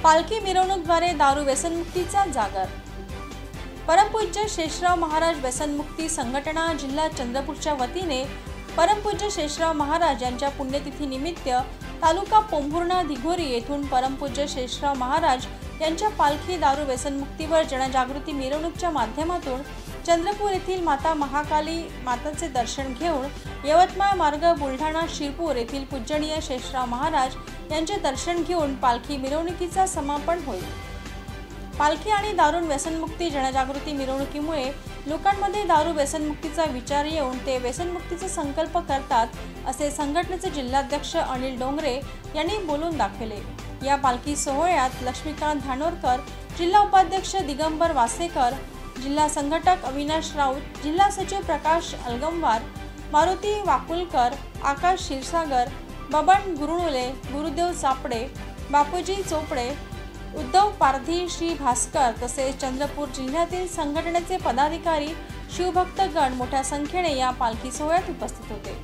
पालखी मिरवणूकद्वारे दारू व्यसनमुक्तीचा जागर। परमपूज्य शेषराव महाराज व्यसनमुक्ती संघटना जिल्हा चंद्रपूरच्या वतीने परमपूज्य शेषराव महाराज यांच्या पुण्यतिथी निमित्त तालुका पोंभुर्णा दिघोरी येथून परमपूज्य शेषराव महाराज यांच्या पालखी दारू व्यसनमुक्तीवर जनजागृती मिरवणूकच्या माध्यमातून चंद्रपूर येथील माता महाकाली माताचे दर्शन घेऊन यवतमाळ मार्ग बुलढाणा शिरपूर येथील पूजनीय शेषराव महाराज यांचे दर्शन घेऊन पालखी मिरवणुकीचा समापन होईल। पालखी आणि दारू व्यसनमुक्ती जनजागृती मिरवणुकीमुळे लोकांमध्ये दारू व्यसनमुक्तीचा विचार येऊन ते व्यसनमुक्तीचा संकल्प करतात, असे संघटनेचे जिल्हाध्यक्ष अनिल डोंगरे यांनी बोलून दाखवले। या पालखी सोहळ्यात लक्ष्मीकांत धानोरकर, जिल्हा उपाध्यक्ष दिगंबर वासेकर, जिल्हा संघटक अविनाश राऊत, जिल्हा सचिव प्रकाश अलगमवार, मारुती वाकुलकर, आकाश क्षीरसागर, बबन गुरुनुले, गुरुदेव चापडे, बापूजी चोपडे, उद्धव पारधी, श्री भास्कर तसेच चंद्रपूर जिल्ह्यातील संघटनेचे पदाधिकारी, शिवभक्तगण मोठ्या संख्येने या पालखी सोहळ्यात उपस्थित होते।